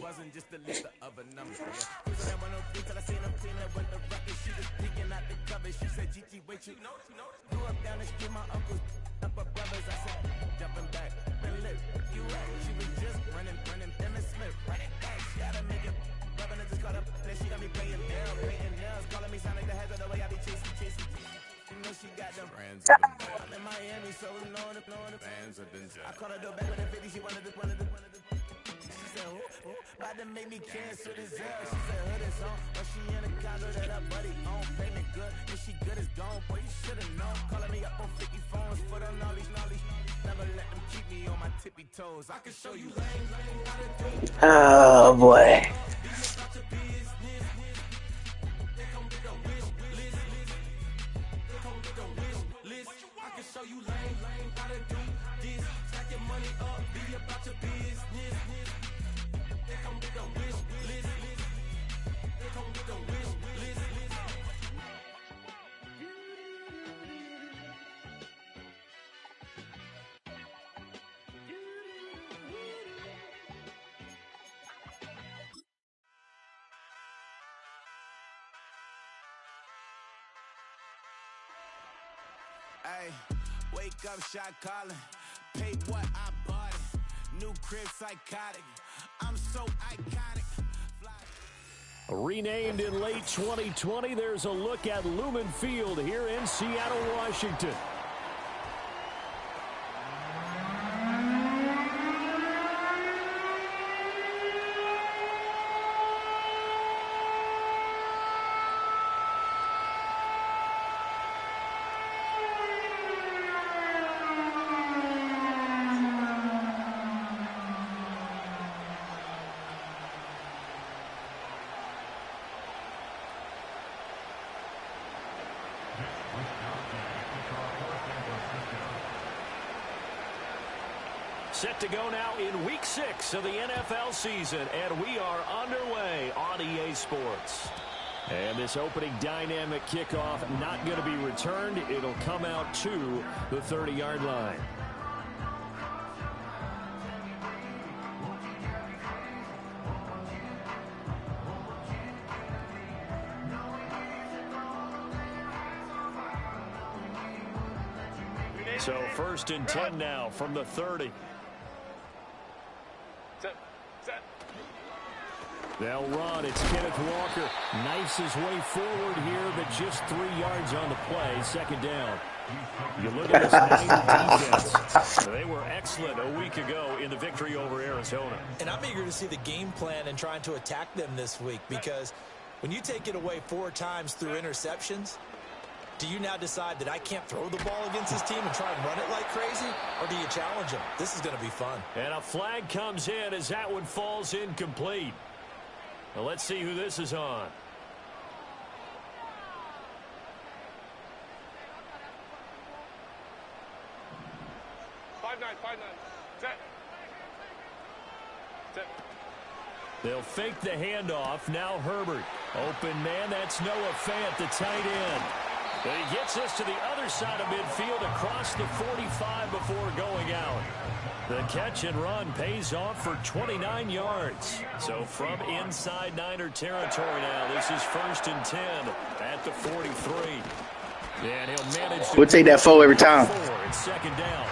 Wasn't just a list of other numbers. Cruising at 103 till I seen them clean up with the rocket. She was peeking out the cover. She said, Gigi, wait, you grew up down the street, my uncles up her brothers. I said, jumping back, been lit. You right, she was just running, them and Smith, running back. She gotta make it. Rubbing it just caught up. Then she got me playing down, painting nails, calling me Sonic the Hedgehog the way I be chasing. You know she got them brands of them. I'm in Miami, so knowing the fans of them. I called her door back with a 50. She wanted the. She said, about to make me cancel this L. She said, hood is on, but she in a condo that her buddy own. Payment good, and she good as gone. Boy, you should've known. Calling me up on 50 phones, foot on knowledge. Never let them keep me on my tippy toes. I can show you lame how to do. Oh boy. I can show you lame how to do this. Stack your money up, be about your business. They come with the wish list. They come with the wish list. Hey, wake up, shot calling. Paid what I bought it. New crib psychotic. I'm so iconic. Renamed in late 2020, there's a look at Lumen Field here in Seattle, Washington. Set to go now in Week 6 of the NFL season, and we are underway on EA Sports. And this opening dynamic kickoff not going to be returned. It'll come out to the 30-yard line. So 1st and 10 now from the 30. They'll run. It's Kenneth Walker. Knifes his way forward here, but just 3 yards on the play. 2nd down. You look at this defense. They were excellent a week ago in the victory over Arizona. And I'm eager to see the game plan and trying to attack them this week, because when you take it away 4 times through interceptions, do you now decide that I can't throw the ball against this team and try and run it like crazy? Or do you challenge them? This is going to be fun. And a flag comes in as that one falls incomplete. Well, let's see who this is on. They'll fake the handoff. Now Herbert. Open man. That's Noah Fant, the tight end. But he gets us to the other side of midfield across the 45 before going out. The catch and run pays off for 29 yards. So from inside Niner territory now, this is 1st and 10 at the 43. And he'll manage to... We'll take that 4 every time. It's 2nd down.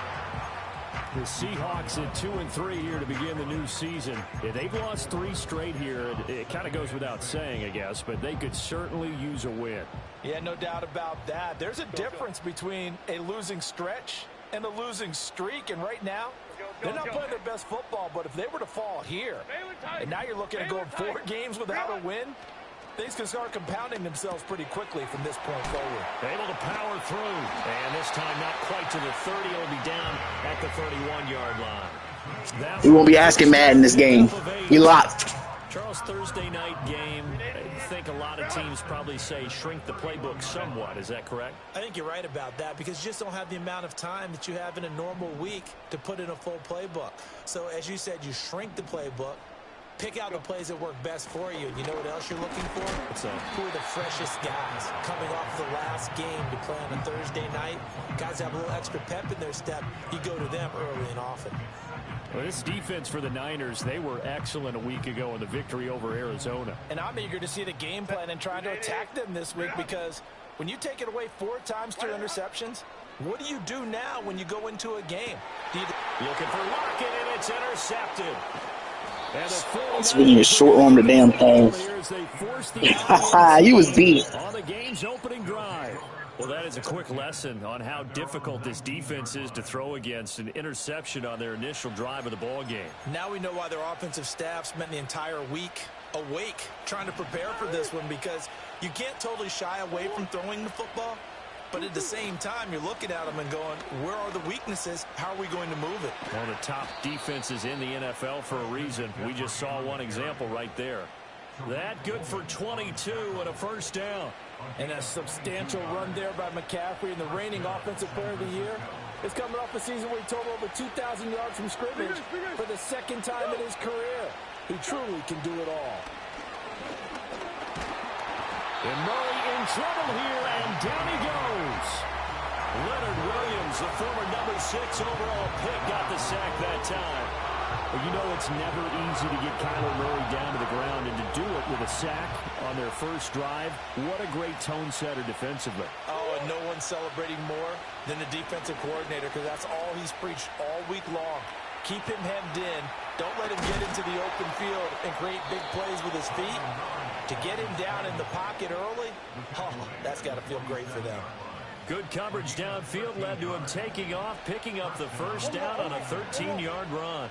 The Seahawks at 2-3 here to begin the new season. Yeah, they've lost 3 straight here. It kind of goes without saying, I guess, but they could certainly use a win. Yeah, no doubt about that. There's a difference between a losing stretch and a losing streak, and right now, they're not playing their best football, but if they were to fall here, and now you're looking at going 4 games without a win, things can start compounding themselves pretty quickly from this point forward. Able to power through, and this time not quite to the 30. It'll be down at the 31-yard line. We won't be asking Matt in this game. You locked. Charles, Thursday night game, I think a lot of teams probably say shrink the playbook somewhat. Is that correct? I think you're right about that, because you just don't have the amount of time that you have in a normal week to put in a full playbook. So as you said, you shrink the playbook, Pick out the plays that work best for you. And you know what else you're looking for? Who are the freshest guys coming off the last game to play on a Thursday night? Guys have a little extra pep in their step. You go to them early and often. Well, this defense for the Niners, they were excellent a week ago in the victory over Arizona. And I'm eager to see the game plan and trying to attack them this week, because when you take it away 4 times through interceptions, what do you do now when you go into a game? Looking for Lockett, and it's intercepted. It's when you short arm the damn pass. He was beat. On the game's opening drive. Well, that is a quick lesson on how difficult this defense is to throw against an interception on their initial drive of the ball game. Now we know why their offensive staff spent the entire week awake trying to prepare for this one, because you can't totally shy away from throwing the football. But at the same time, you're looking at them and going, where are the weaknesses? How are we going to move it? One of the top defenses in the NFL for a reason. We just saw one example right there. That good for 22 and a first down. And a substantial run there by McCaffrey, and the reigning offensive player of the year is coming off a season where he totaled over 2,000 yards from scrimmage for the second time in his career. He truly can do it all. And Murray in trouble here, and down he goes. Leonard Williams, the former number 6 overall pick, got the sack that time. Well, you know it's never easy to get Kyler Murray down to the ground, and to do it with a sack on their first drive, what a great tone setter defensively. Oh, and no one's celebrating more than the defensive coordinator, because that's all he's preached all week long. Keep him hemmed in. Don't let him get into the open field and create big plays with his feet. To get him down in the pocket early, that's got to feel great for them. Good coverage downfield led to him taking off, picking up the first down on a 13-yard run.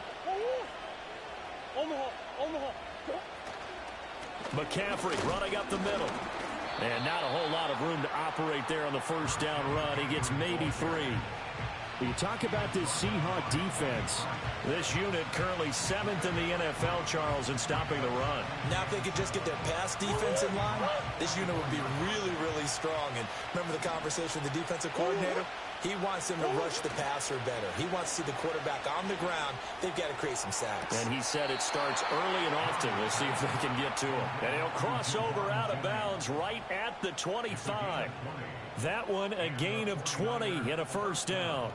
McCaffrey running up the middle. And not a whole lot of room to operate there on the first down run. He gets maybe 3. You talk about this Seahawk defense. This unit currently 7th in the NFL, Charles, in stopping the run. Now if they could just get their pass defense in line, this unit would be really, really strong. And remember the conversation with the defensive coordinator? He wants them to rush the passer better. He wants to see the quarterback on the ground. They've got to create some sacks. And he said it starts early and often. We'll see if they can get to him. And he'll cross over out of bounds right at the 25. That one a gain of 20 and a first down.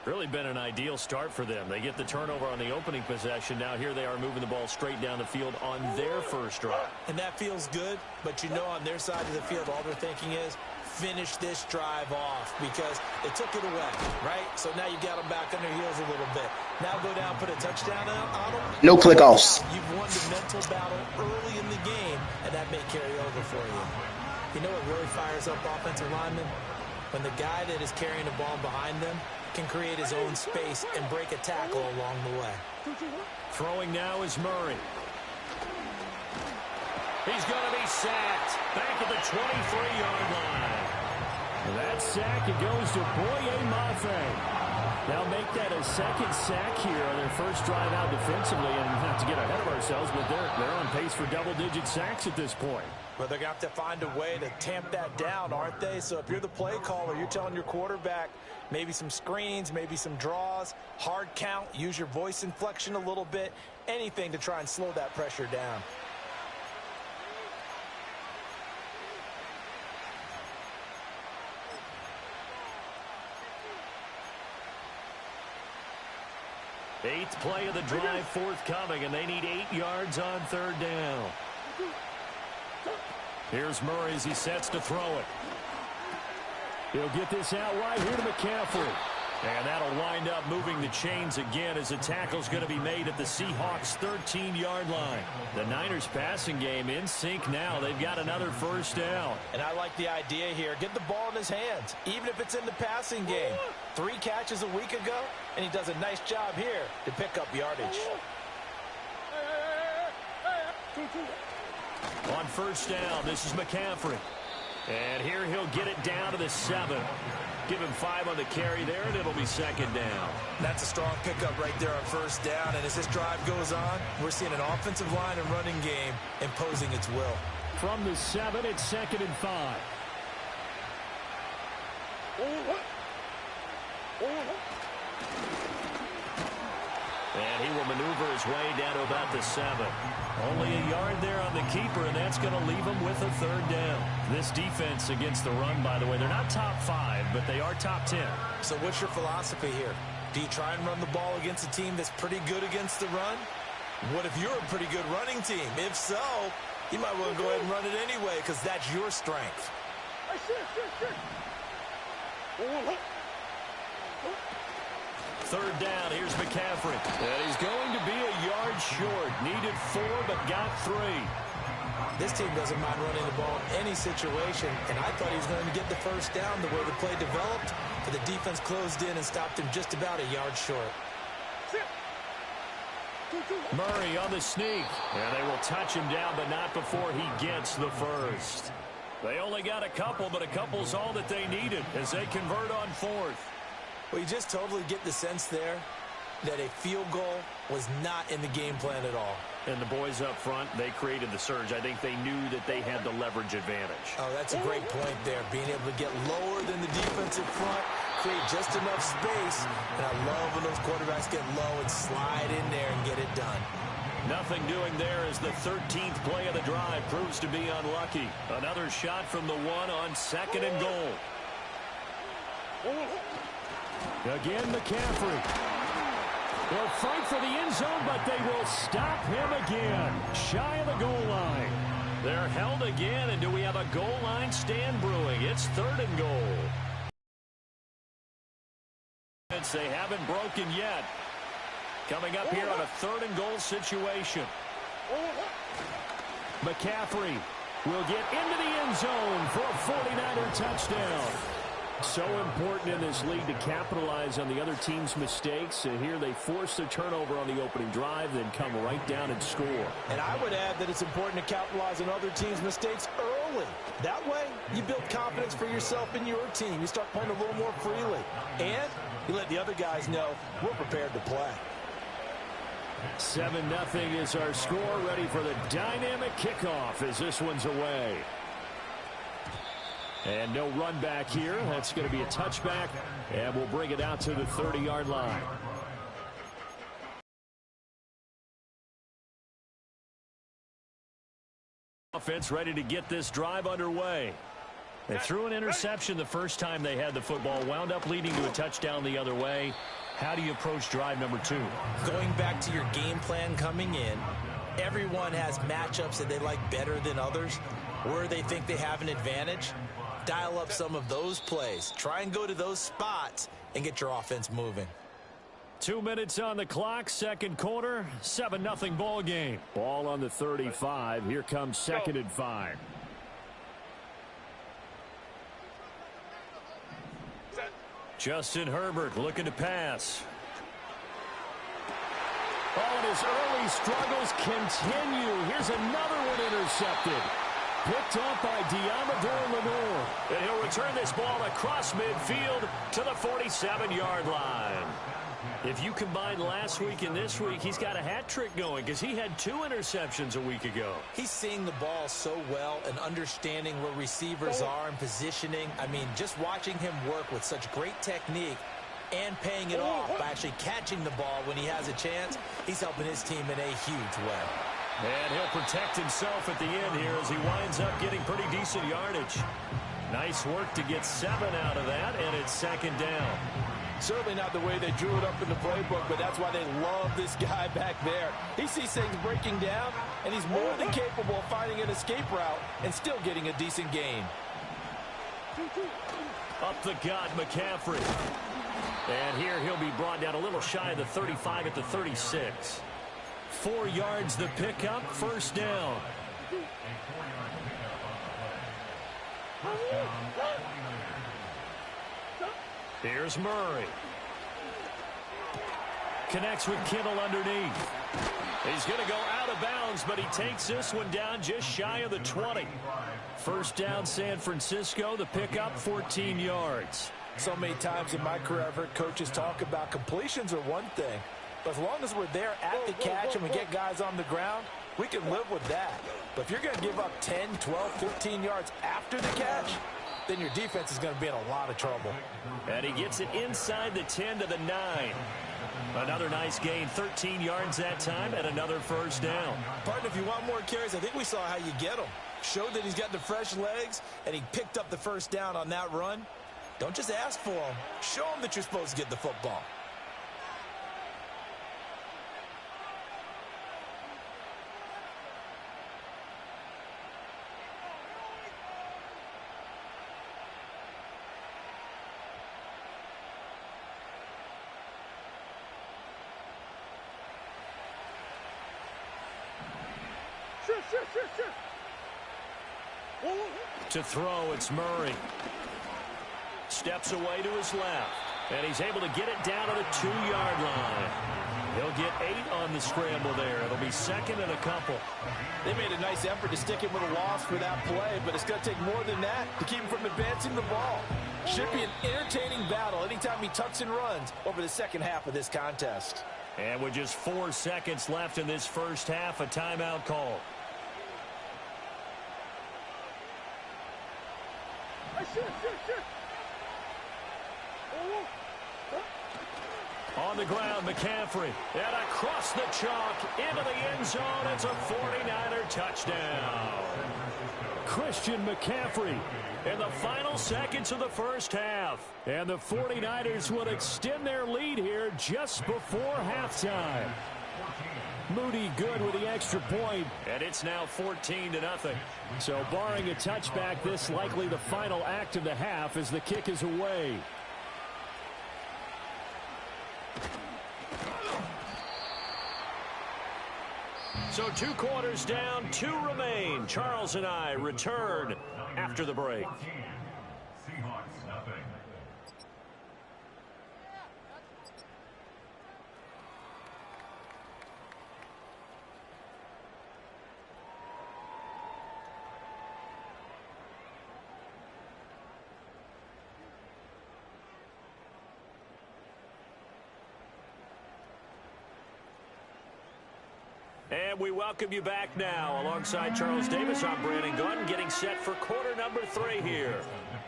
Really been an ideal start for them. They get the turnover on the opening possession. Now here they are moving the ball straight down the field on their first drive. And that feels good, but you know on their side of the field all they're thinking is finish this drive off, because they took it away, right? So now you got them back on their heels a little bit. Now go down, put a touchdown on them. No click-offs. You've won the mental battle early in the game, and that may carry over for you. You know what really fires up offensive linemen? When the guy that is carrying the ball behind them can create his own space and break a tackle along the way. Throwing now is Murray. He's going to be sacked back at the 23-yard line. That sack, it goes to Boye Mafe. They'll make that a second sack here on their first drive out defensively, and not to get ahead of ourselves, but they're on pace for double-digit sacks at this point. Well, they're going to have to find a way to tamp that down, aren't they? So if you're the play caller, you're telling your quarterback maybe some screens, maybe some draws, hard count, use your voice inflection a little bit, anything to try and slow that pressure down. Eighth play of the drive forthcoming, and they need 8 yards on third down. Here's Murray as he sets to throw it. He'll get this out wide here to McCaffrey. And that'll wind up moving the chains again as the tackle's going to be made at the Seahawks' 13-yard line. The Niners passing game in sync now. They've got another first down. And I like the idea here. Get the ball in his hands, even if it's in the passing game. 3 catches a week ago, and he does a nice job here to pick up yardage. On first down, this is McCaffrey. And here he'll get it down to the 7. Give him 5 on the carry there, and it'll be second down. That's a strong pickup right there on first down. And as this drive goes on, we're seeing an offensive line and running game imposing its will. From the 7, it's second and 5. And he will maneuver his way down to about the 7. Only a yard there on the keeper, and that's going to leave him with a 3rd down. This defense against the run, by the way, they're not top 5, but they are top 10. So what's your philosophy here? Do you try and run the ball against a team that's pretty good against the run? What if you're a pretty good running team? If so, you might want to go ahead and run it anyway because that's your strength. Third down, here's McCaffrey. And he's going to be a yard short. Needed 4, but got 3. This team doesn't mind running the ball in any situation, and I thought he was going to get the 1st down the way the play developed, but the defense closed in and stopped him just about a yard short. Murray on the sneak. And they will touch him down, but not before he gets the 1st. They only got a couple, but a couple's all that they needed as they convert on 4th. Well, you just totally get the sense there that a field goal was not in the game plan at all. And the boys up front, they created the surge. I think they knew that they had the leverage advantage. Oh, that's a great point there. Being able to get lower than the defensive front, create just enough space. And I love when those quarterbacks get low and slide in there and get it done. Nothing doing there as the 13th play of the drive proves to be unlucky. Another shot from the 1 on 2nd and goal. Again, McCaffrey. They'll fight for the end zone, but they will stop him again. Shy of the goal line. They're held again, and do we have a goal line stand brewing? It's 3rd and goal. They haven't broken yet. Coming up here on a 3rd and goal situation. McCaffrey will get into the end zone for a 49er touchdown. So important in this league to capitalize on the other team's mistakes. And here they force the turnover on the opening drive, then come right down and score. And I would add that it's important to capitalize on other teams' mistakes early. That way, you build confidence for yourself and your team. You start playing a little more freely. And you let the other guys know we're prepared to play. 7-0 is our score. Ready for the dynamic kickoff as this one's away. And no run back here. That's going to be a touchback. And we'll bring it out to the 30-yard line. Offense ready to get this drive underway. They threw an interception the first time they had the football. Wound up leading to a touchdown the other way. How do you approach drive number 2? Going back to your game plan coming in, everyone has matchups that they like better than others, where they think they have an advantage. Dial up some of those plays. Try and go to those spots and get your offense moving. 2 minutes on the clock, 2nd quarter, 7-0 ball game. Ball on the 35. Here comes 2nd and 5. Justin Herbert looking to pass. Oh, and his early struggles continue. Here's another one intercepted. Picked up by Diamador Lenore. And he'll return this ball across midfield to the 47-yard line. If you combine last week and this week, he's got a hat trick going because he had 2 interceptions a week ago. He's seeing the ball so well and understanding where receivers are and positioning. I mean, just watching him work with such great technique and paying it off by actually catching the ball when he has a chance, he's helping his team in a huge way. And he'll protect himself at the end here as he winds up getting pretty decent yardage. Nice work to get 7 out of that, and it's 2nd down. Certainly not the way they drew it up in the playbook, but that's why they love this guy back there. He sees things breaking down, and he's more than capable of finding an escape route and still getting a decent gain. Up the gut, McCaffrey. And here he'll be brought down a little shy of the 35 at the 36. 4 yards the pickup, 1st down. Here's Murray. Connects with Kittle underneath. He's going to go out of bounds, but he takes this one down just shy of the 20. 1st down, San Francisco. The pickup, 14 yards. So many times in my career, I've heard coaches talk about completions are one thing. But as long as we're there at the catch and we get guys on the ground, we can live with that. But if you're going to give up 10, 12, 15 yards after the catch, then your defense is going to be in a lot of trouble. And he gets it inside the 10 to the 9. Another nice gain, 13 yards that time, and another first down. Partner, if you want more carries, I think we saw how you get them. Showed that he's got the fresh legs, and he picked up the first down on that run. Don't just ask for them. Show them that you're supposed to get the football. To throw, it's Murray. Steps away to his left. And he's able to get it down to the 2-yard line. He'll get 8 on the scramble there. It'll be second and a couple. They made a nice effort to stick him with a loss for that play, but it's going to take more than that to keep him from advancing the ball. Should be an entertaining battle anytime he tucks and runs over the second half of this contest. And with just 4 seconds left in this first half, a timeout call. On the ground, McCaffrey. And across the chalk, into the end zone. It's a 49er touchdown. Christian McCaffrey in the final seconds of the first half. And the 49ers will extend their lead here just before halftime. Moody good with the extra point. And it's now 14-0. So barring a touchback, this likely the final act of the half as the kick is away. So 2 quarters down, 2 remain. Charles and I return after the break. And we welcome you back now. Alongside Charles Davis, I'm Brandon Gunn, getting set for quarter number 3 here.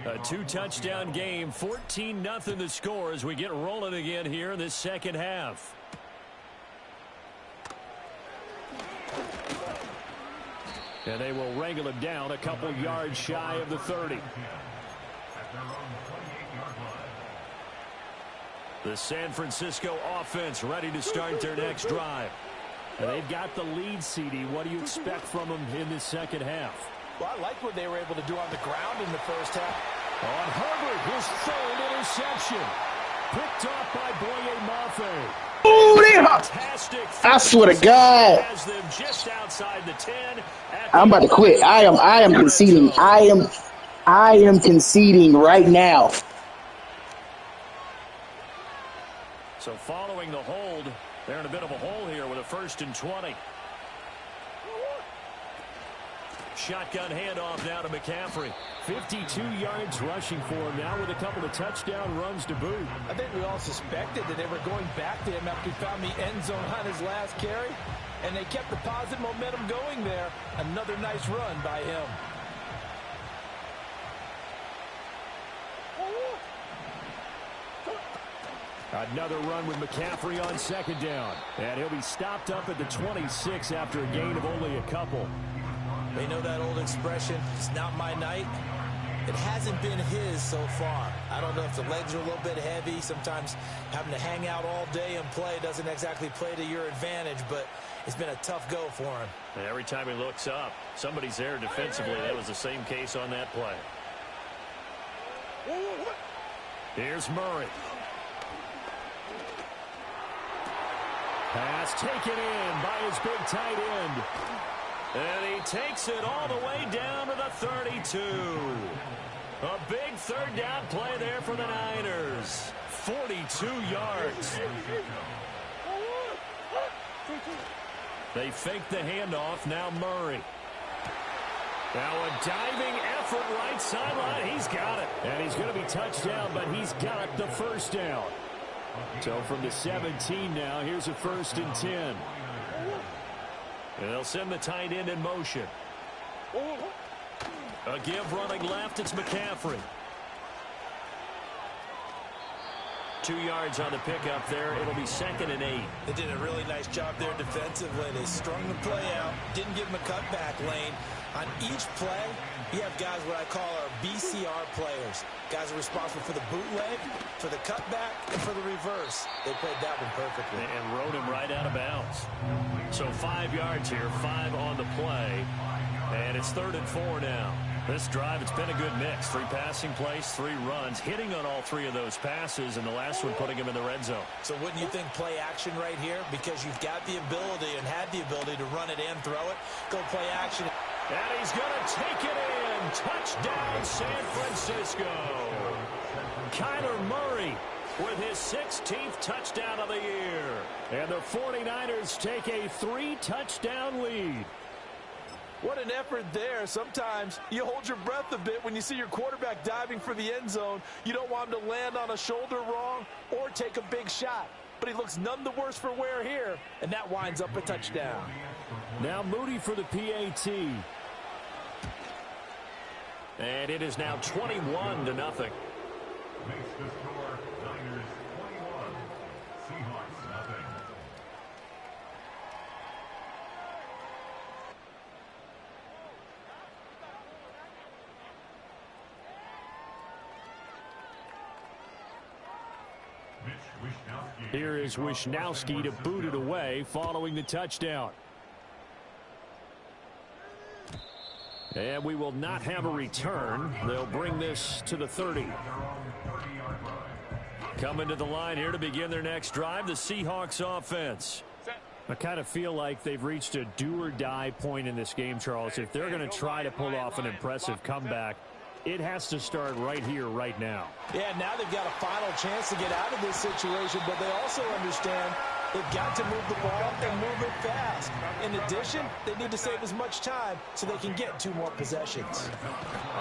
A 2-touchdown game, 14-0 the score as we get rolling again here in this second half. And they will wrangle him down a couple yards shy of the 30. The San Francisco offense ready to start their next drive. And they've got the lead, CD. What do you expect from them in this second half? Well, I liked what they were able to do on the ground in the first half. On Herbert, his 3rd interception. Picked off by Boye Mafe. Oh, I swear to God. Has them just outside the 10. I'm about to quit. I am conceding. I am conceding right now. So following the hold, they're in a bit of a hole here with a 1st and 20. Shotgun handoff now to McCaffrey. 52 yards rushing for him now with a couple of touchdown runs to boot. I think we all suspected that they were going back to him after he found the end zone on his last carry. And they kept the positive momentum going there. Another nice run by him. Another run with McCaffrey on 2nd down. And he'll be stopped up at the 26 after a gain of only a couple. They know that old expression, it's not my night. It hasn't been his so far. I don't know if the legs are a little bit heavy. Sometimes having to hang out all day and play doesn't exactly play to your advantage, but it's been a tough go for him. And every time he looks up, somebody's there defensively. That was the same case on that play. Here's Murray. Pass taken in by his big tight end. And he takes it all the way down to the 32. A big 3rd down play there for the Niners. 42 yards. They fake the handoff. Now Murray. Now a diving effort right sideline. He's got it. And he's going to be touched down, but he's got the 1st down. So from the 17 now, here's a 1st and 10. And they'll send the tight end in motion. A give running left. It's McCaffrey. 2 yards on the pickup there. It'll be 2nd and 8. They did a really nice job there defensively. They strung the play out, didn't give him a cutback lane. On each play, you have guys what I call our BCR players. Guys are responsible for the bootleg, for the cutback, and for the reverse. They played that one perfectly. And rode him right out of bounds. So 5 yards here, 5 on the play. And it's 3rd and 4 now. This drive, it's been a good mix. 3 passing plays, 3 runs, hitting on all 3 of those passes, and the last one putting him in the red zone. So wouldn't you think play action right here? Because you've got the ability and had the ability to run it and throw it. Go play action. And he's going to take it in. Touchdown, San Francisco. Kyler Murray with his 16th touchdown of the year. And the 49ers take a 3-touchdown lead. What an effort there. Sometimes you hold your breath a bit when you see your quarterback diving for the end zone. You don't want him to land on a shoulder wrong or take a big shot. But he looks none the worse for wear here, and that winds up a touchdown. Now Moody for the PAT. And it is now 21-0. Makes the score Niners 21, Seahawks nothing. Here is Wishnowsky to boot it away following the touchdown. And we will not have a return. They'll bring this to the 30. Coming to the line here to begin their next drive, the Seahawks offense. I kind of feel like they've reached a do-or-die point in this game, Charles. If they're going to try to pull off an impressive comeback, it has to start right here, right now. Yeah, now they've got a final chance to get out of this situation, but they also understand they've got to move the ball and move it fast. In addition, they need to save as much time so they can get 2 more possessions.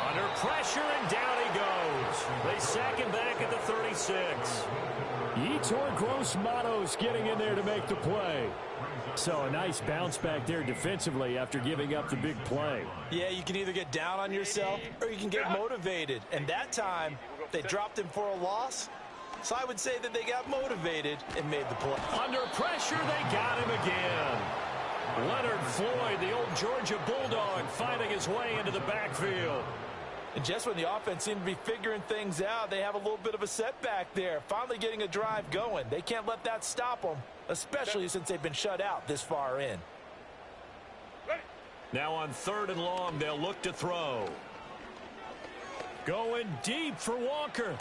Under pressure, and down he goes. They sack him back at the 36. Yetur Gross-Matos getting in there to make the play. So a nice bounce back there defensively after giving up the big play. Yeah, you can either get down on yourself or you can get motivated. And that time, they dropped him for a loss. So I would say that they got motivated and made the play. Under pressure, they got him again. Leonard Floyd, the old Georgia Bulldog, finding his way into the backfield. And just when the offense seemed to be figuring things out, they have a little bit of a setback there. Finally getting a drive going. They can't let that stop them, especially since they've been shut out this far in. Now on 3rd and long, they'll look to throw. Going deep for Walker.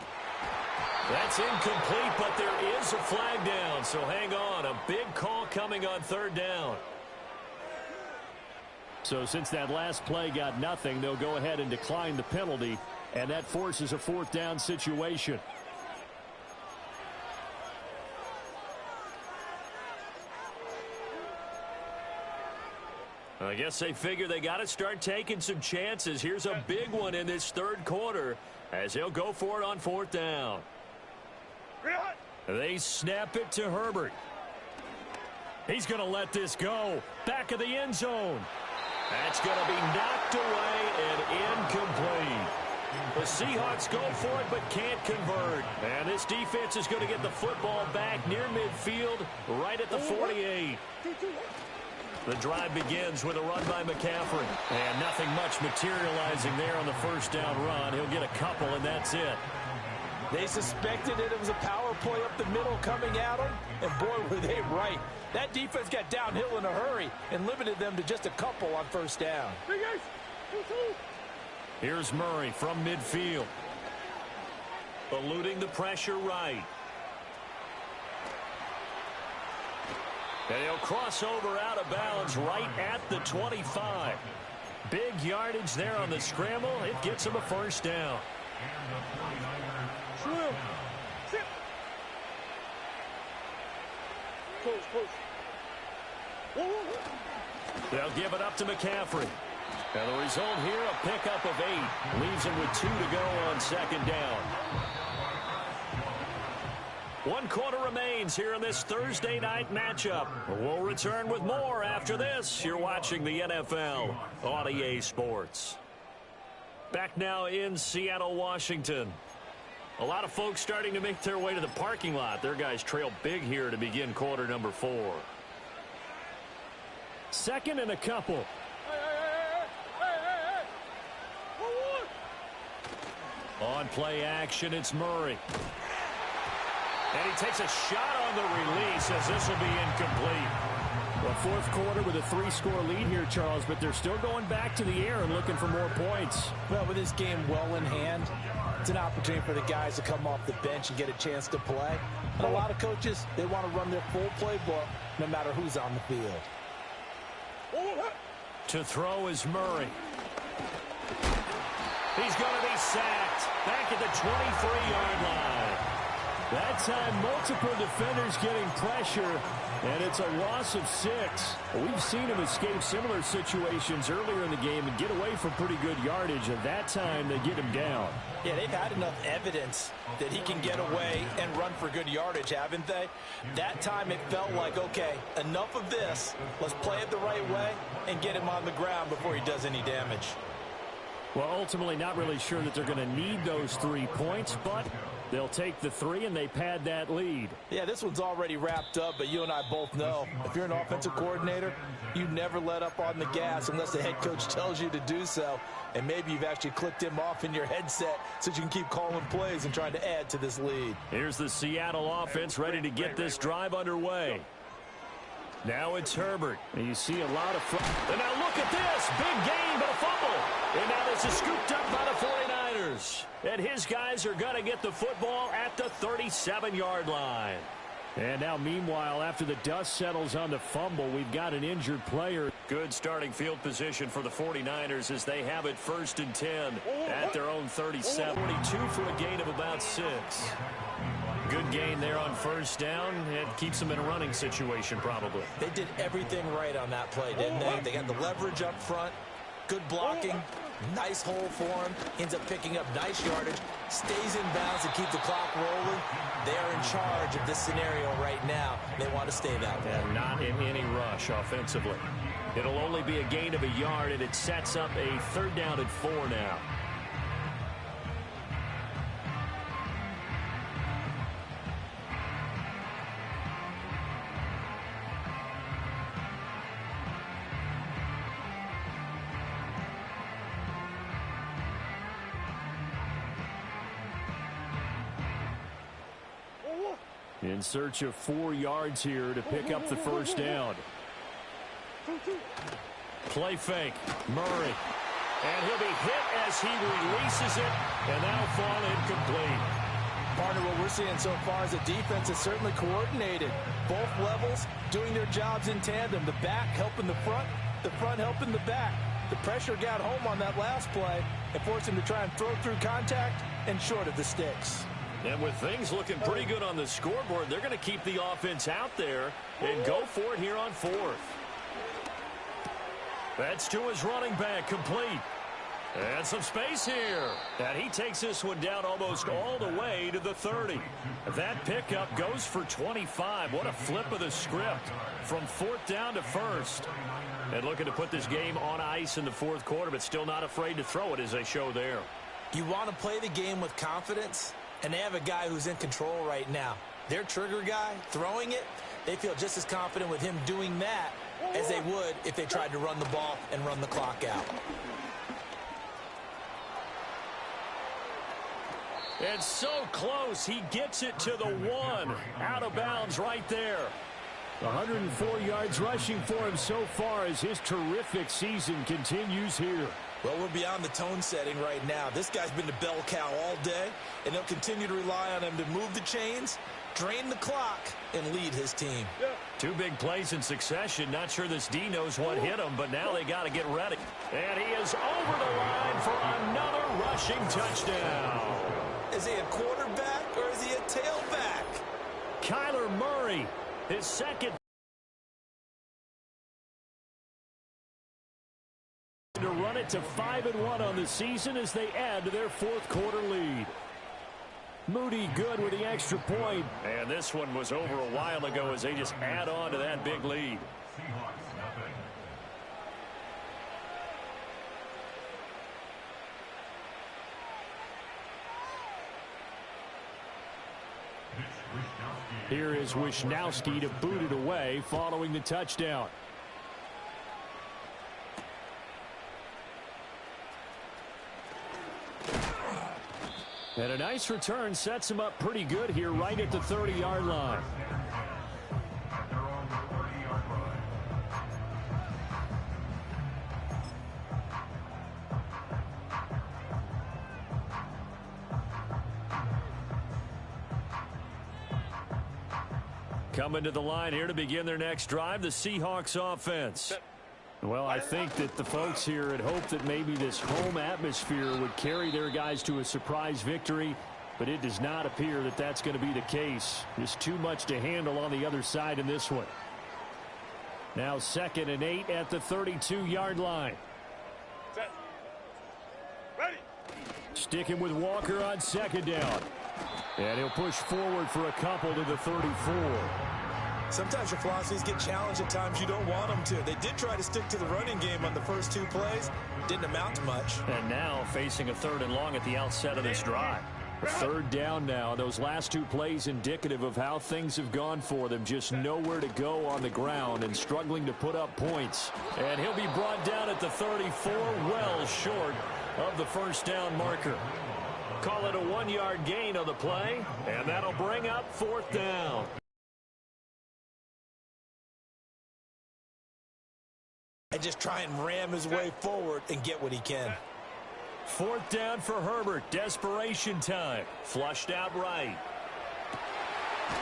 That's incomplete, but there is a flag down, so hang on. A big call coming on 3rd down. So since that last play got nothing, they'll go ahead and decline the penalty, and that forces a 4th down situation. I guess they figure they got to start taking some chances. Here's a big one in this 3rd quarter as they'll go for it on 4th down. They snap it to Herbert. He's going to let this go. Back of the end zone. That's going to be knocked away and incomplete. The Seahawks go for it but can't convert. And this defense is going to get the football back near midfield right at the 48. The drive begins with a run by McCaffrey. And nothing much materializing there on the 1st down run. He'll get a couple, and that's it. They suspected it was a power play up the middle coming at them, and boy, were they right. That defense got downhill in a hurry and limited them to just a couple on 1st down. Here's Murray from midfield. Eluding the pressure right. And he'll cross over out of bounds right at the 25. Big yardage there on the scramble. It gets him a 1st down. They'll give it up to McCaffrey. And the result here, a pickup of 8. Leaves him with 2 to go on 2nd down. 1 quarter remains here in this Thursday night matchup. We'll return with more after this. You're watching the NFL on EA Sports. Back now in Seattle, Washington. A lot of folks starting to make their way to the parking lot. Their guys trail big here to begin quarter number 4. Second and a couple. On play action, it's Murray. And he takes a shot on the release as this will be incomplete. Well, fourth quarter with a 3-score lead here, Charles, but they're still going back to the air and looking for more points. Well, with this game well in hand, it's an opportunity for the guys to come off the bench and get a chance to play. And a lot of coaches, they want to run their full playbook no matter who's on the field. To throw is Murray. He's going to be sacked back at the 23-yard line. That time, multiple defenders getting pressure, and it's a loss of 6. We've seen him escape similar situations earlier in the game and get away from pretty good yardage. At that time, they get him down. Yeah, they've had enough evidence that he can get away and run for good yardage, haven't they? That time it felt like, okay, enough of this. Let's play it the right way and get him on the ground before he does any damage. Well, ultimately not really sure that they're going to need those 3 points, but they'll take the 3 and they pad that lead. Yeah, this one's already wrapped up, but you and I both know if you're an offensive coordinator, you never let up on the gas unless the head coach tells you to do so. And maybe you've actually clicked him off in your headset so you can keep calling plays and trying to add to this lead. Here's the Seattle offense ready to get this drive underway. Now it's Herbert. And you see a lot of... And now look at this. Big gain, but a fumble. And now this is scooped up by the 49ers. And his guys are going to get the football at the 37-yard line. And now, meanwhile, after the dust settles on the fumble, we've got an injured player. Good starting field position for the 49ers as they have it 1st and 10 at their own 37. 42 for a gain of about 6. Good gain there on 1st down. It keeps them in a running situation, probably. They did everything right on that play, didn't they? They got the leverage up front, good blocking, nice hole for him. Ends up picking up nice yardage, stays in bounds to keep the clock rolling. They are in charge of this scenario right now. They want to stay that way. And not in any rush offensively. It'll only be a gain of a yard, and it sets up a 3rd down and 4 now. In search of 4 yards here to pick up the 1st down. Play fake. Murray. And he'll be hit as he releases it, and that'll fall incomplete. Partner, what we're seeing so far is a defense is certainly coordinated. Both levels doing their jobs in tandem. The back helping the front helping the back. The pressure got home on that last play and forced him to try and throw through contact and short of the sticks. And with things looking pretty good on the scoreboard, they're going to keep the offense out there and go for it here on 4th. That's to his running back, complete. And some space here. And he takes this one down almost all the way to the 30. That pickup goes for 25. What a flip of the script from 4th down to 1st. And looking to put this game on ice in the 4th quarter, but still not afraid to throw it as they show there. You want to play the game with confidence? And they have a guy who's in control right now. Their trigger guy, throwing it, they feel just as confident with him doing that as they would if they tried to run the ball and run the clock out. And so close, he gets it to the 1. Out of bounds right there. 104 yards rushing for him so far as his terrific season continues here. Well, we're beyond the tone setting right now. This guy's been the bell cow all day, and they'll continue to rely on him to move the chains, drain the clock, and lead his team. 2 big plays in succession. Not sure this D knows what hit him, but now they got to get ready. And he is over the line for another rushing touchdown. Is he a quarterback or is he a tailback? Kyler Murray, his 2nd. To run it to 5-1 on the season as they add to their 4th quarter lead. Moody good with the extra point. And this one was over a while ago as they just add on to that big lead. Seahawks, nothing. Here is Wishnowsky to boot it away following the touchdown. And a nice return sets him up pretty good here right at the 30-yard line. Coming to the line here to begin their next drive, the Seahawks offense. Well, I think that the folks here had hoped that maybe this home atmosphere would carry their guys to a surprise victory, but it does not appear that that's going to be the case. Just too much to handle on the other side in this one. Now 2nd and 8 at the 32-yard line. Set. Ready. Sticking with Walker on 2nd down. And he'll push forward for a couple to the 34. Sometimes your philosophies get challenged at times you don't want them to. They did try to stick to the running game on the first 2 plays. Didn't amount to much. And now facing a 3rd and long at the outset of this drive. 3rd down now. Those last 2 plays indicative of how things have gone for them. Just nowhere to go on the ground and struggling to put up points. And he'll be brought down at the 34, well short of the 1st down marker. Call it a 1-yard gain on the play, and that'll bring up 4th down. And just try and ram his way forward and get what he can. 4th down for Herbert. Desperation time. Flushed out right.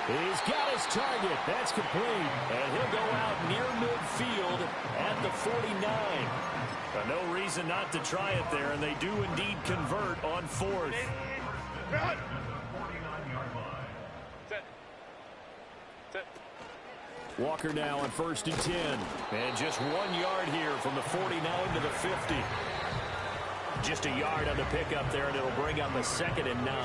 He's got his target. That's complete. And he'll go out near midfield at the 49. No reason not to try it there, and they do indeed convert on 4th. Walker now on 1st and 10. And just 1 yard here from the 49 to the 50. Just a yard on the pickup there, and it'll bring up a 2nd and 9.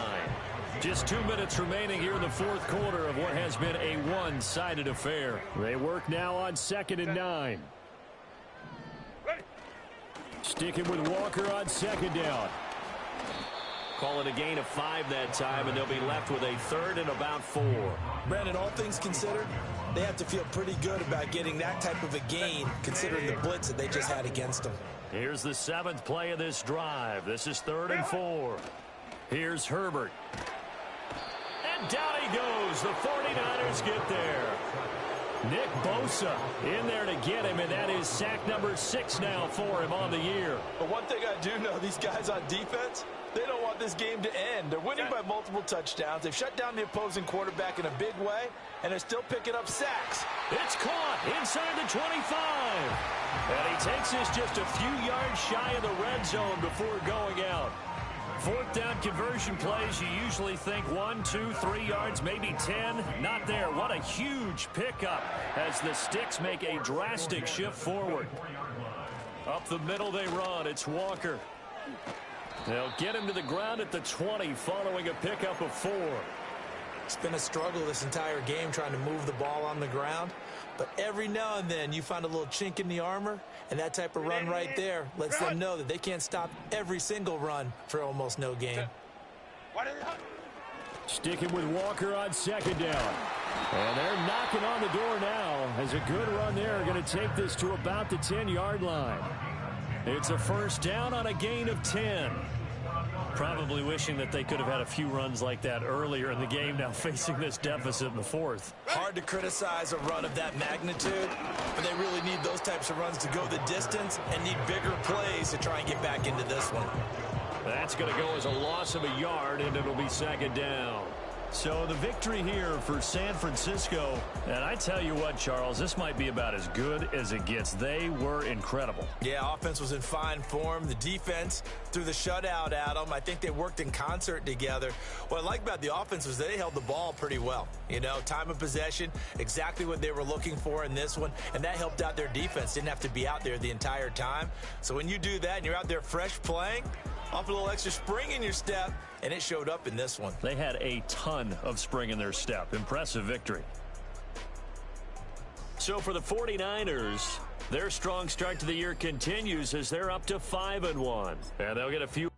Just 2 minutes remaining here in the 4th quarter of what has been a one-sided affair. They work now on 2nd and 9. Sticking with Walker on 2nd down. Call it a gain of 5 that time, and they'll be left with a 3rd and about 4. Brandon, all things considered, they have to feel pretty good about getting that type of a gain, considering the blitz that they just had against them. Here's the 7th play of this drive. This is 3rd and 4. Here's Herbert. And down he goes. The 49ers get there. Nick Bosa in there to get him, and that is sack number 6 now for him on the year. But one thing I do know, these guys on defense, they don't want this game to end. They're winning by multiple touchdowns. They've shut down the opposing quarterback in a big way, and they're still picking up sacks. It's caught inside the 25. And he takes this just a few yards shy of the red zone before going out. 4th down conversion plays, you usually think 1, 2, 3 yards, maybe 10. Not there. What a huge pickup as the Sticks make a drastic shift forward. Up the middle they run. It's Walker. They'll get him to the ground at the 20 following a pickup of 4. It's been a struggle this entire game trying to move the ball on the ground. But every now and then you find a little chink in the armor, and that type of run right there lets them know that they can't stop every single run for almost no gain. Sticking with Walker on 2nd down. And they're knocking on the door now as a good run there. Going to take this to about the 10-yard line. It's a 1st down on a gain of 10. Probably wishing that they could have had a few runs like that earlier in the game, now facing this deficit in the 4th. Hard to criticize a run of that magnitude, but they really need those types of runs to go the distance and need bigger plays to try and get back into this one. That's going to go as a loss of a yard, and it'll be 2nd down. So the victory here for San Francisco, and I tell you what, Charles, this might be about as good as it gets. They were incredible. Yeah, offense was in fine form. The defense threw the shutout at them. I think they worked in concert together. What I like about the offense was they held the ball pretty well. You know, time of possession, exactly what they were looking for in this one, and that helped out their defense. Didn't have to be out there the entire time. So when you do that and you're out there fresh playing, off a little extra spring in your step, and it showed up in this one. They had a ton of spring in their step. Impressive victory. So for the 49ers, their strong start to the year continues as they're up to 5-1. And they'll get a few